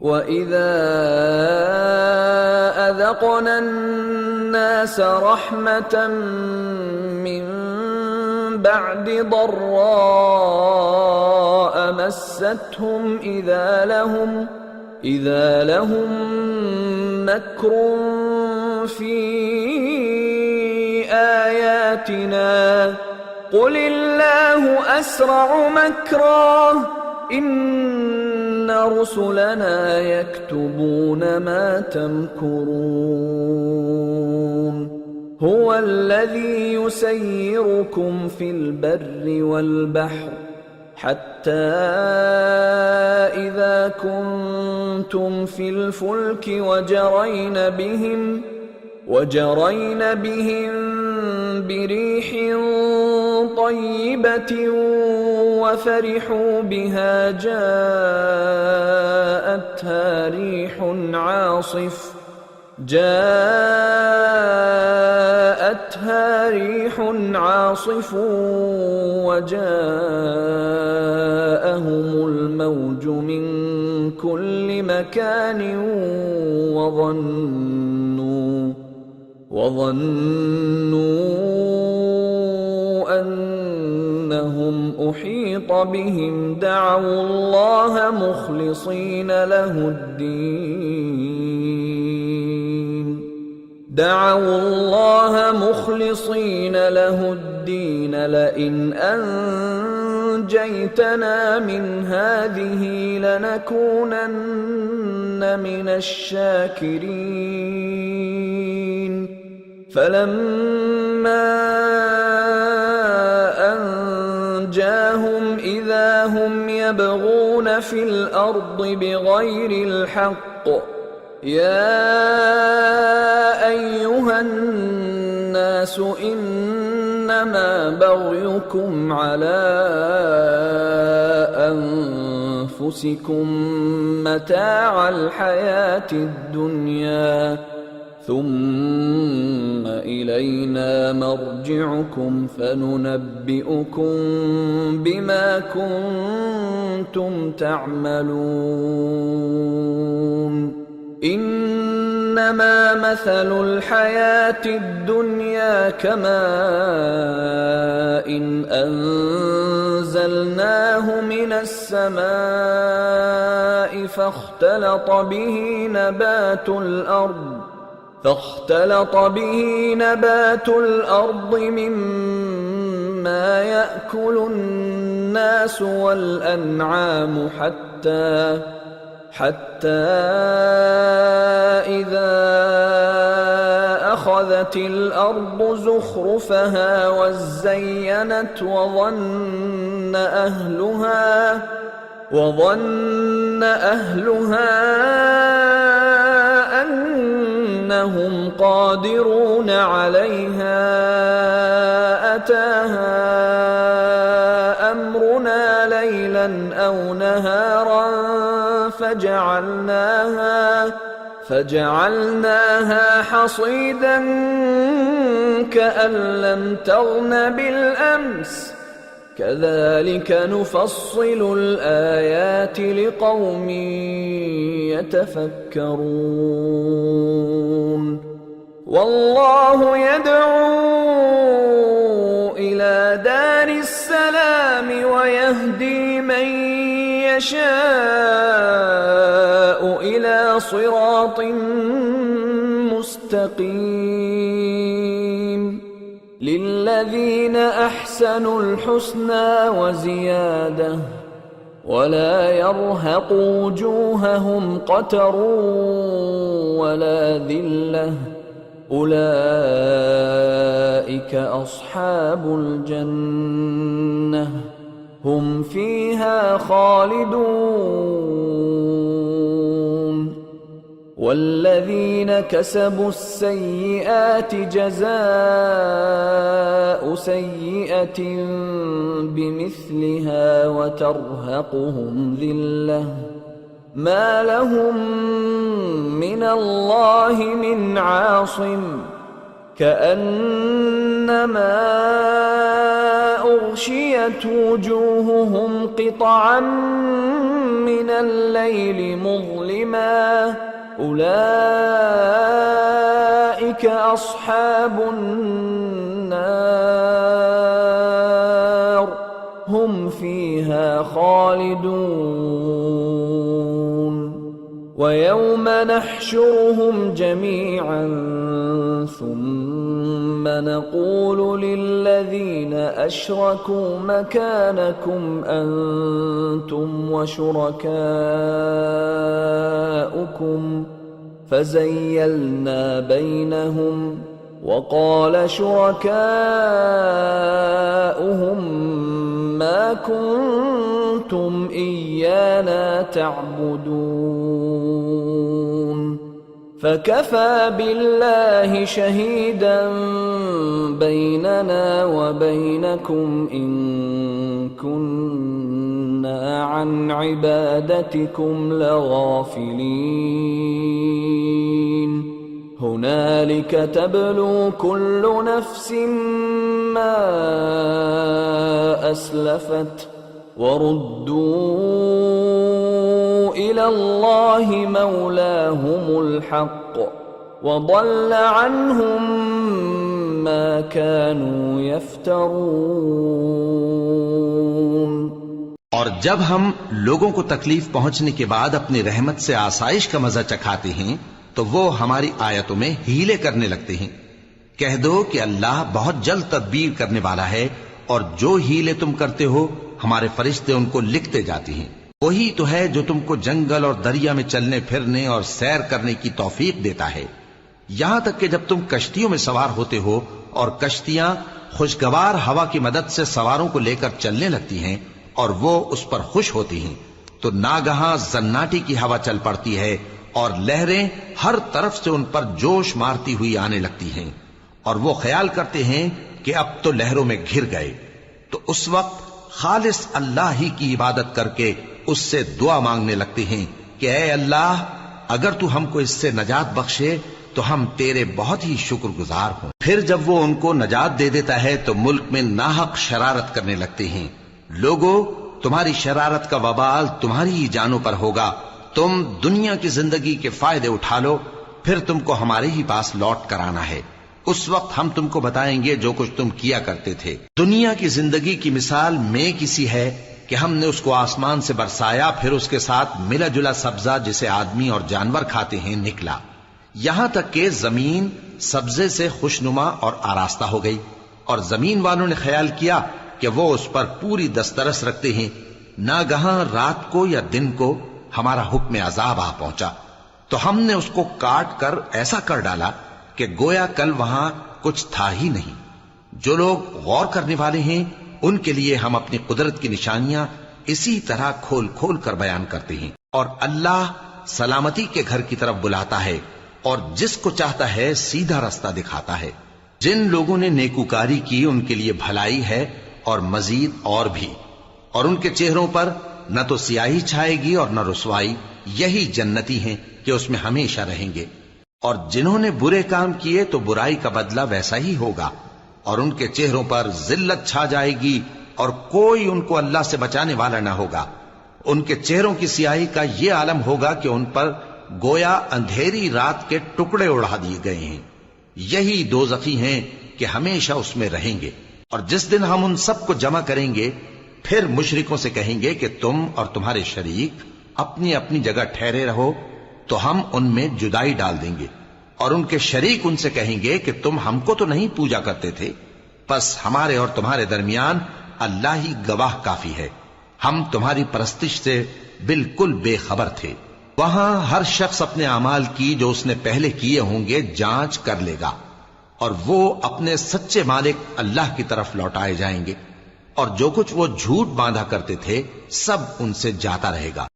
وَإِذَا أَذَقْنَا النَّاسَ رَحْمَةً مِّن بَعْدِ ضَرَّاءَ مَسَّتْهُمْ إِذَا لَهُم مَّكْرٌ فِي آيَاتِنَا قُلِ اللَّهُ أَسْرَعُ مَكْرًا إِنَّ رُسُلَنَا يَكْتُبُونَ مَا تَمْكُرُونَ هُوَ الَّذِي يُسَيِّرُكُمْ فِي الْبَرِّ وَالْبَحْرِ حَتَّى إِذَا كُنتُمْ فِي الْفُلْكِ وَجَرَيْنَ بِهِم بِرِيحٍ طَيِّبَةٍ وَفَرِحُوا بِهَا جَاءَتْهَا رِيحٌ عَاصِفٌ وَجَاءَهُمُ الْمَوْجُ مِن كُلِّ مَكَانٍ وَظَنُّوا أَنَّهُمْ أُحِيطَ بِهِمْ دَعَوُا اللَّهَ مُخْلِصِينَ لَهُ الدِّينَ لَئِنْ أَنجَيْتَنَا مِنْ هَٰذِهِ لَنَكُونَنَّ مِنَ الشَّاكِرِينَ فَلَمَّا أَنجَاهُمْ إِذَا هُمْ يَبْغُونَ فِي الْأَرْضِ بِغَيْرِ الْحَقِّ يَا أَيُّهَا النَّاسُ إِنَّمَا بَغْيُكُمْ عَلَىٰ أَنفُسِكُم مَّتَاعَ الْحَيَاةِ الدُّنْيَا ثُمَّ إِلَيْنَا مَرْجِعُكُمْ فَنُنَبِّئُكُم بِمَا كُنتُمْ تَعْمَلُونَ إِنَّمَا مَثَلُ الْحَيَاةِ الدُّنْيَا كَمَاءٍ أَنزَلْنَاهُ مِنَ السَّمَاءِ فاختلط به نبات الأرض مما يأكل الناس والأنعام حتى إذا أخذت الأرض زخرفها وزينت وظن أهلها أنهم قادرون عليها أتاها أمرنا ليلا أو نهارا فجعلناها حصيدا كأن لم تغن بالأمس كذلك نفصل الآيات لقوم يتفكرون والله يدعو إلى دار السلام ويهدي من يشاء إلى صراط مستقيم للذين أحسنوا الحسنى وزيادة ولا يرهق وجوههم قتر ولا ذلة أولئك أصحاب الجنة هم فيها خالدون والذين كسبوا السيئات جزاء سيئة بمثلها وترهقهم ذلة ما لهم من الله من عاصم كأنما أغشيت وجوههم قطعا من الليل مظلما أولئك أصحاب النار هم فيها خالدون ويوم نحشرهم جميعا ثم نقول للذين أشركوا مكانكم أنتم وشركاؤكم فزيلنا بينهم وقال شركاؤهم ما كنتم إيانا تعبدون فكفى بالله شهيدا بيننا وبينكم إن كنا عن عبادتكم لغافلين هنالك تبلو كل نفس ما أسلفت وردوا إلى الله مولاهم الحق وضل عنهم ما كانوا يفترون۔ اور جب ہم لوگوں کو تکلیف پہنچنے کے بعد اپنی رحمت سے آسائش کا مزہ چکھاتے ہیں تو وہ ہماری آیتوں میں ہیلے کرنے لگتے ہیں۔ کہہ دو کہ اللہ بہت جلد تدبیر کرنے والا ہے، اور جو ہیلے تم کرتے ہو ہمارے فرشتے ان کو لکھتے جاتے ہیں۔ وہی تو ہے جو تم کو جنگل اور دریا میں چلنے پھرنے اور سیر کرنے کی توفیق دیتا ہے، یہاں تک کہ جب تم کشتیوں میں سوار ہوتے ہو اور کشتیاں خوشگوار ہوا کی مدد سے سواروں کو لے کر چلنے لگتی ہیں اور وہ اس پر خوش ہوتی ہیں، تو ناگہاں زناٹی کی ہوا چل پڑتی ہے اور لہریں ہر طرف سے ان پر جوش مارتی ہوئی آنے لگتی ہیں، اور وہ خیال کرتے ہیں کہ اب تو لہروں میں گھر گئے۔ تو اس وقت خالص اللہ ہی کی عبادت کر کے اس سے دعا مانگنے لگتے ہیں کہ اے اللہ، اگر تو ہم کو اس سے نجات بخشے تو ہم تیرے بہت ہی شکر گزار ہوں۔ پھر جب وہ ان کو نجات دے دیتا ہے تو ملک میں ناحق شرارت کرنے لگتے ہیں۔ لوگو، تمہاری شرارت کا وبال تمہاری ہی جانوں پر ہوگا۔ تم دنیا کی زندگی کے فائدے اٹھا لو، پھر تم کو ہمارے ہی پاس لوٹ کر آنا ہے۔ اس وقت ہم تم کو بتائیں گے جو کچھ تم کیا کرتے تھے۔ دنیا کی زندگی کی مثال میں کسی ہے کہ ہم نے اس کو آسمان سے برسایا، پھر اس کے ساتھ ملا جلا سبزہ جسے آدمی اور جانور کھاتے ہیں نکلا، یہاں تک کہ زمین سبزے سے خوشنما اور آراستہ ہو گئی، اور زمین والوں نے خیال کیا کہ وہ اس پر پوری دسترس رکھتے ہیں۔ ناگہاں رات کو یا دن کو ہمارا حکم عذاب آ پہنچا تو ہم نے اس کو کاٹ کر ایسا کر ڈالا کہ گویا کل وہاں کچھ تھا ہی نہیں۔ جو لوگ غور کرنے والے ہیں ان کے لیے ہم اپنی قدرت کی نشانیاں اسی طرح کھول کھول کر بیان کرتے ہیں۔ اور اللہ سلامتی کے گھر کی طرف بلاتا ہے اور جس کو چاہتا ہے سیدھا رستہ دکھاتا ہے۔ جن لوگوں نے نیکوکاری کی ان کے لیے بھلائی ہے اور مزید اور بھی، اور ان کے چہروں پر نہ تو سیاہی چھائے گی اور نہ رسوائی، یہی جنتی ہیں کہ اس میں ہمیشہ رہیں گے۔ اور جنہوں نے برے کام کیے تو برائی کا بدلہ ویسا ہی ہوگا، اور ان کے چہروں پر ذلت چھا جائے گی اور کوئی ان کو اللہ سے بچانے والا نہ ہوگا۔ ان کے چہروں کی سیاہی کا یہ عالم ہوگا کہ ان پر گویا اندھیری رات کے ٹکڑے اڑا دیے گئے ہیں۔ یہی دوزخی ہیں کہ ہمیشہ اس میں رہیں گے۔ اور جس دن ہم ان سب کو جمع کریں گے پھر مشرکوں سے کہیں گے کہ تم اور تمہارے شریک اپنی اپنی جگہ ٹھہرے رہو، تو ہم ان میں جدائی ڈال دیں گے، اور ان کے شریک ان سے کہیں گے کہ تم ہم کو تو نہیں پوجا کرتے تھے، بس ہمارے اور تمہارے درمیان اللہ ہی گواہ کافی ہے، ہم تمہاری پرستش سے بالکل بے خبر تھے۔ وہاں ہر شخص اپنے اعمال کی جو اس نے پہلے کیے ہوں گے جانچ کر لے گا، اور وہ اپنے سچے مالک اللہ کی طرف لوٹائے جائیں گے، اور جو کچھ وہ جھوٹ باندھا کرتے تھے سب ان سے جاتا رہے گا۔